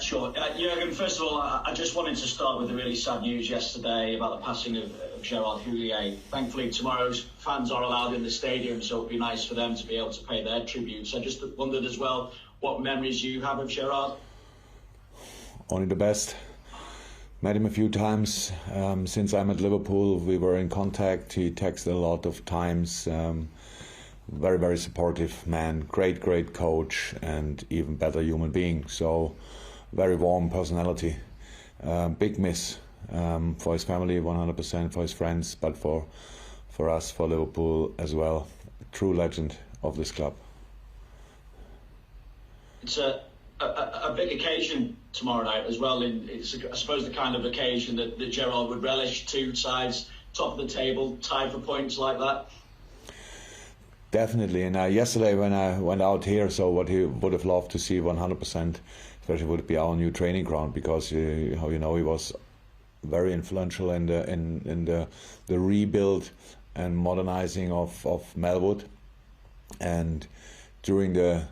Sure. Jurgen, first of all, I just wanted to start with the really sad news yesterday about the passing of Gerard Houllier. Thankfully, tomorrow's fans are allowed in the stadium, so it would be nice for them to be able to pay their tribute. So I just wondered as well what memories you have of Gerard. Only the best. Met him a few times. Since I'm at Liverpool, we were in contact. He texted a lot of times. Very, very supportive man. Great coach, and even better human being. So, very warm personality. Big miss for his family, 100%, for his friends, but for us, for Liverpool as well. True legend of this club. It's a big occasion tomorrow night as well. It's, I suppose, the kind of occasion that Gerard would relish. Two sides, top of the table, tied for points like that. Definitely. And yesterday when I went out here, so what he would have loved to see 100%, especially would be our new training ground, because he was very influential in the rebuild and modernizing of Melwood, and during the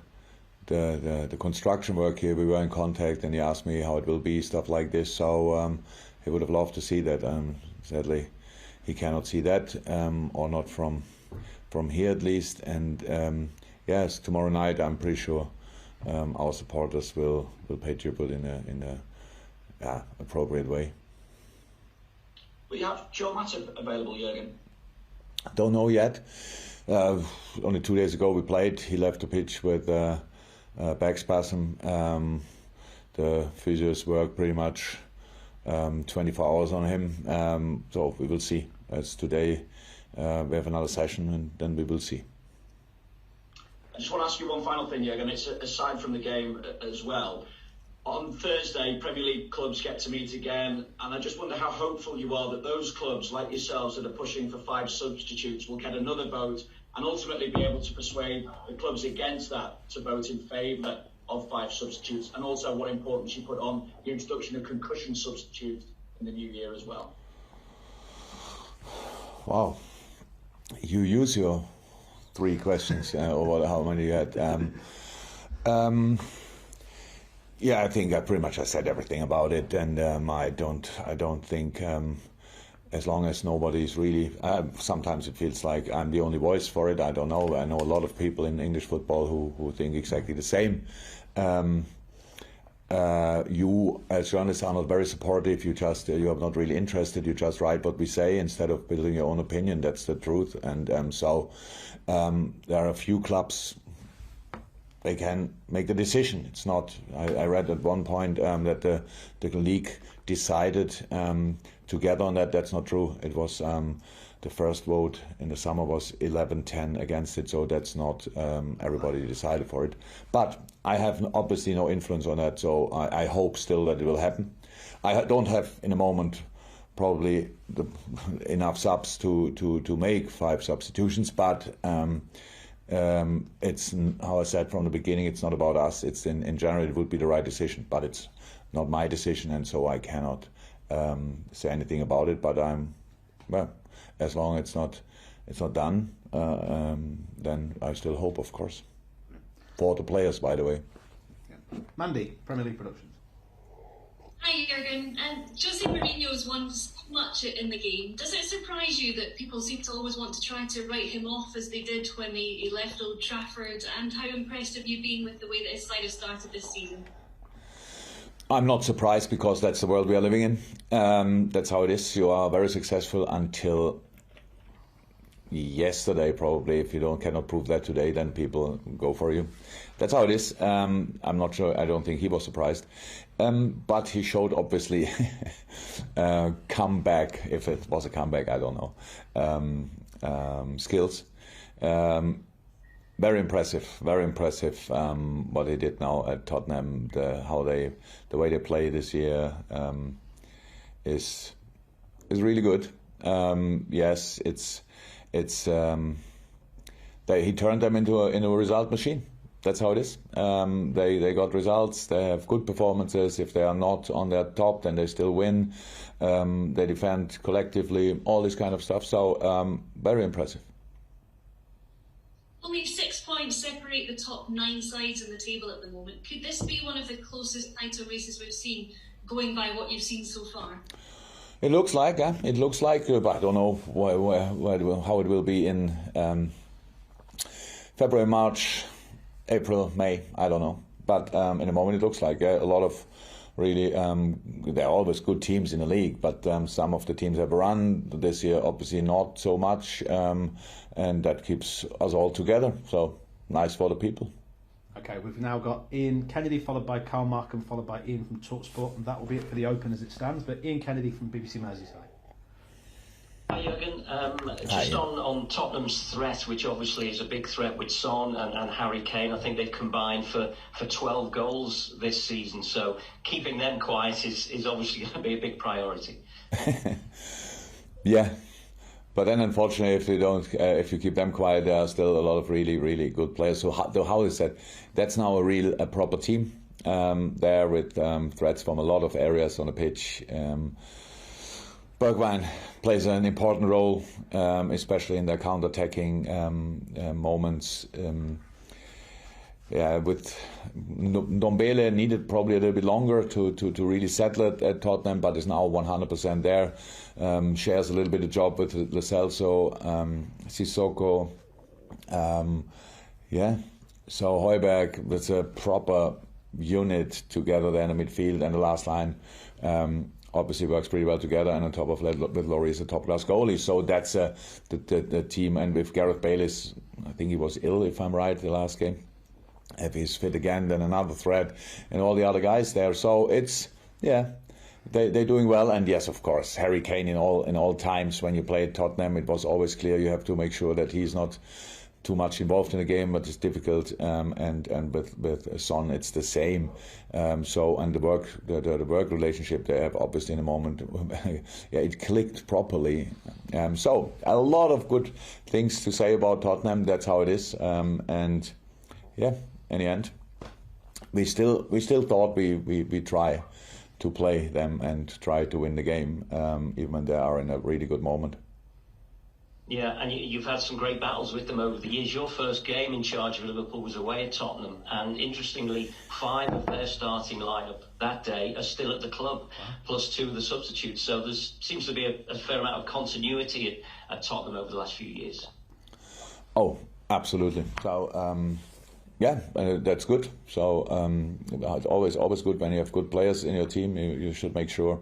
construction work here, we were in contact, and he asked me how it will be, stuff like this. So he would have loved to see that. Sadly, he cannot see that, or not from here at least. And yes, tomorrow night I'm pretty sure our supporters will pay tribute in a appropriate way. Will you have Joe Matip available, Jurgen? Don't know yet. Only 2 days ago we played. He left the pitch with back spasm. The physios work pretty much 24 hours on him. So we will see. As today we have another session, and then we will see. I just want to ask you one final thing, Jurgen. It's aside from the game as well. On Thursday, Premier League clubs get to meet again, and I just wonder how hopeful you are that those clubs, like yourselves, that are pushing for 5 substitutes, will get another vote and ultimately be able to persuade the clubs against that to vote in favour of 5 substitutes, and also what importance you put on the introduction of concussion substitutes in the new year as well. Wow. You use your 3 questions, or how many you had. Yeah, I think I pretty much said everything about it, and I don't think, as long as nobody's really, sometimes it feels like I'm the only voice for it. I don't know. I know a lot of people in English football who think exactly the same. You, as journalists, are not very supportive. You are not really interested. You just write what we say instead of building your own opinion. That's the truth. And so there are a few clubs. They can make the decision. It's not. I read at one point that the league decided together on that. That's not true. It was the first vote in the summer was 11-10 against it. So that's not everybody decided for it. But I have obviously no influence on that. So I hope still that it will happen. I don't have in a moment probably enough subs to make 5 substitutions, but. It's, how I said from the beginning, it's not about us. It's in general, it would be the right decision, but it's not my decision, and so I cannot say anything about it. But well, as long as it's not done, then I still hope, of course, for the players, by the way. Yeah. Mandy, Premier League Productions. Hi Jurgen, Jose Mourinho's won so much in the game. Does it surprise you that people seem to always want to try to write him off as they did when he left Old Trafford? And how impressed have you been with the way that his side has started this season? I'm not surprised, because that's the world we are living in. That's how it is. You are very successful until yesterday, probably. If you cannot prove that today, then people go for you. That's how it is. I'm not sure. I don't think he was surprised. But he showed, obviously, comeback, if it was a comeback, I don't know, skills. Very impressive, what he did now at Tottenham. The way they play this year is really good. Yes, he turned them into a result machine. That's how it is. They got results. They have good performances. If they are not on their top, then they still win. They defend collectively. All this kind of stuff. So very impressive. Only 6 points separate the top 9 sides in the table at the moment. Could this be one of the closest title races we've seen, going by what you've seen so far? It looks like, but I don't know how it will be in February, March, April, May. I don't know. But in the moment, it looks like a lot of really, there are always good teams in the league, but some of the teams have run this year, obviously not so much, and that keeps us all together. So nice for the people. Okay, we've now got Ian Kennedy, followed by Carl Markham, followed by Ian from TalkSport, and that will be it for the Open as it stands. But Ian Kennedy from BBC Merseyside. Hi Jurgen, just on Tottenham's threat, which obviously is a big threat with Son and Harry Kane. I think they've combined for 12 goals this season, so keeping them quiet is obviously going to be a big priority. Yeah, but then unfortunately if you keep them quiet, there are still a lot of really, really good players. So how is that? That's now a proper team there with threats from a lot of areas on the pitch. Bergwijn plays an important role, especially in their counter-attacking moments. With Ndombele needed probably a little bit longer to really settle it at Tottenham, but is now 100% there. Shares a little bit of job with Lo Celso, Sissoko. So Højbjerg, that's a proper unit together there in the midfield, and the last line obviously works pretty well together, and on top of that, with Laurie is a top-class goalie. So that's the team, and with Gareth Bale, I think he was ill, if I'm right, the last game. If he's fit again, then another threat, and all the other guys there. So it's, they're doing well. And yes, of course, Harry Kane in all times when you play at Tottenham, it was always clear you have to make sure that he's not too much involved in the game, but it's difficult. And with Son, it's the same. And the work relationship they have, obviously, in a moment, it clicked properly. So a lot of good things to say about Tottenham. That's how it is. In the end, we still thought we try to play them and try to win the game, even when they are in a really good moment. Yeah, and you've had some great battles with them over the years. Your first game in charge of Liverpool was away at Tottenham, and interestingly, 5 of their starting lineup that day are still at the club, plus 2 of the substitutes. So there seems to be a fair amount of continuity at Tottenham over the last few years. Oh, absolutely. So, that's good. So it's always good when you have good players in your team. You should make sure,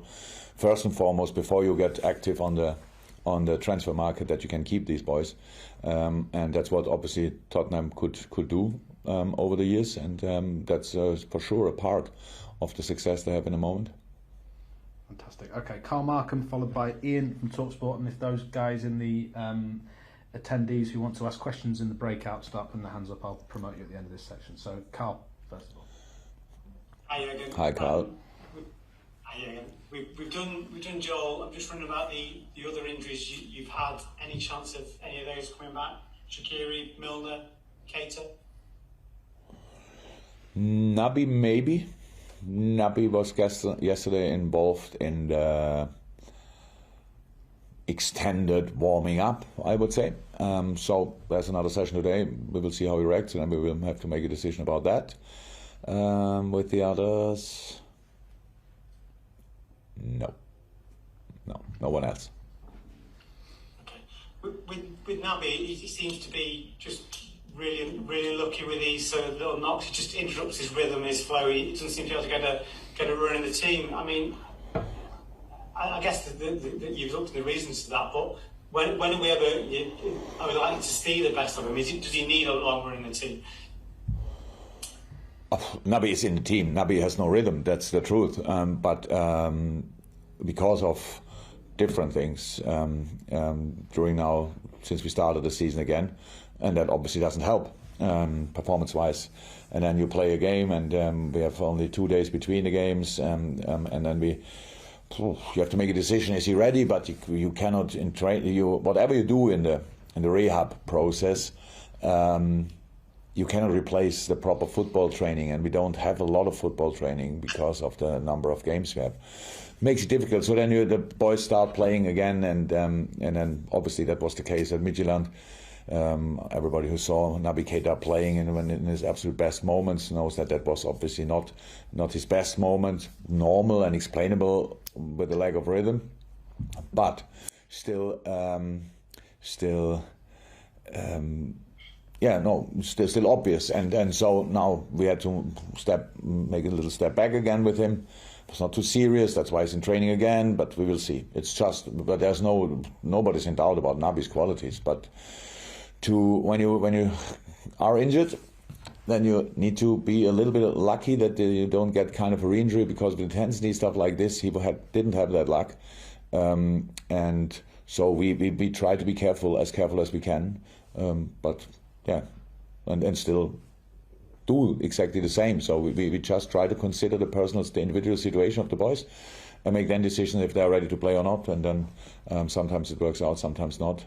first and foremost, before you get active on the transfer market, that you can keep these boys, and that's what obviously Tottenham could do over the years, and that's for sure a part of the success they have in the moment. Fantastic. Okay, Carl Markham, followed by Ian from TalkSport, and if those guys in the attendees who want to ask questions in the breakout start putting their hands up, I'll promote you at the end of this section. So Carl, first of all. Hi Jurgen. Hi Carl. Hi Jurgen. We've done Joel. I'm just wondering about the other injuries you've had. Any chance of any of those coming back? Shaqiri, Milner, Keita? Naby maybe. Naby was yesterday involved in the extended warming up, I would say. So there's another session today. We will see how he reacts, and then we will have to make a decision about that. With the others, no one else. Okay. With Naby, he seems to be just really lucky with these little knocks. It just interrupts his rhythm, his flow. He doesn't seem to be able to get a run in the team. I mean, I guess that you've looked at the reasons for that, but when are we ever? I would like to see the best of him. Does he need a long run in the team? Naby is in the team. Naby has no rhythm. That's the truth. But because of different things during now, since we started the season again, and that obviously doesn't help performance-wise. And then you play a game, and we have only 2 days between the games, and then you have to make a decision. Is he ready? But you cannot whatever you do in the rehab process. You cannot replace the proper football training, and we don't have a lot of football training because of the number of games we have. Makes it difficult. So then the boys start playing again, and then obviously that was the case at Midtjylland. Everybody who saw Naby Keita playing in his absolute best moments knows that was obviously not his best moment, normal and explainable with a lack of rhythm, but still still obvious, and so now we had to make a little step back again with him. It's not too serious. That's why he's in training again. But we will see. But there's nobody's in doubt about Naby's qualities. But when you are injured, then you need to be a little bit lucky that you don't get kind of a re-injury, because with intensity stuff like this, he didn't have that luck, and so we try to be careful as we can. But yeah, and still do exactly the same. So we just try to consider the individual situation of the boys and make then decisions if they're ready to play or not. And then sometimes it works out, sometimes not.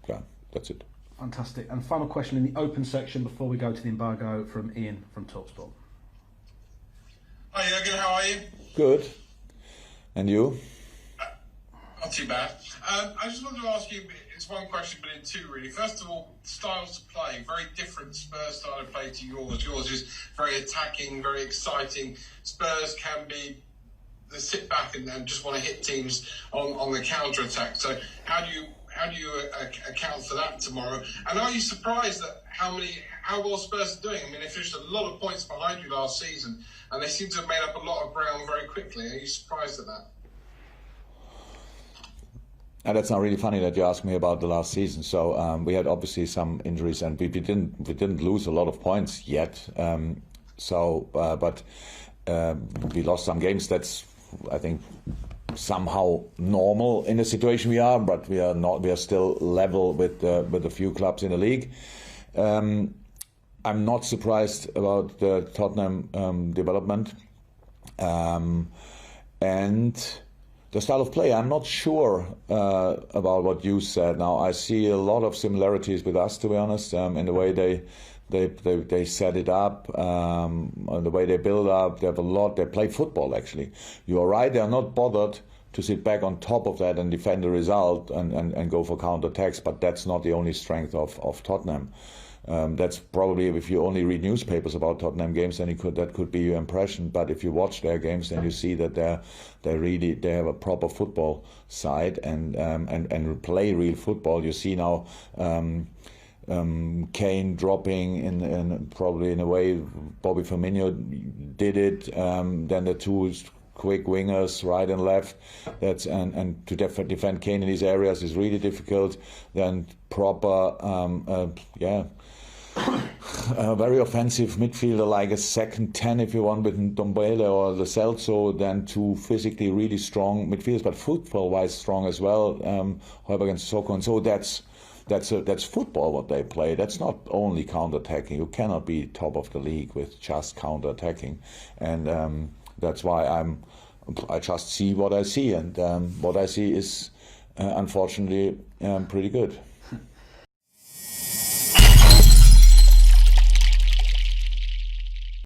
Yeah, that's it. Fantastic. And final question in the open section before we go to the embargo, from Ian from TalkSport. Hi Jurgen, how are you? Good. And you? Not too bad. I just wanted to ask you, it's one question but in two really. First of all, styles to play, very different Spurs style of play to yours. Yours is very attacking, very exciting. Spurs can be the sit back and just want to hit teams on the counter attack. So how do you account for that tomorrow? And are you surprised at how well Spurs are doing? I mean, they finished a lot of points behind you last season, and they seem to have made up a lot of ground very quickly. Are you surprised at that? And that's not really funny that you asked me about the last season. So we had obviously some injuries, and we didn't lose a lot of points yet. But we lost some games. That's, I think, somehow normal in the situation we are. But we are not. We are still level with a few clubs in the league. I'm not surprised about the Tottenham development, and the style of play. I'm not sure about what you said. Now I see a lot of similarities with us, to be honest, in the way they set it up, and the way they build up. They have a lot. They play football. Actually, you are right. They are not bothered to sit back on top of that and defend the result and go for counter-attacks. But that's not the only strength of Tottenham. That's probably, if you only read newspapers about Tottenham games, then that could be your impression. But if you watch their games, then you see that they have a proper football side and play real football. You see now Kane dropping in probably in a way Bobby Firmino did it. Then the two quick wingers, right and left. And to defend Kane in these areas is really difficult. Then proper, very offensive midfielder, like a second 10 if you want, with Ndombele or Lo Celso. Then two physically really strong midfielders, but football-wise strong as well. Højbjerg and Sissoko, and so that's football what they play. That's not only counter-attacking. You cannot be top of the league with just counter-attacking, and that's why I just see what I see, and what I see is unfortunately pretty good.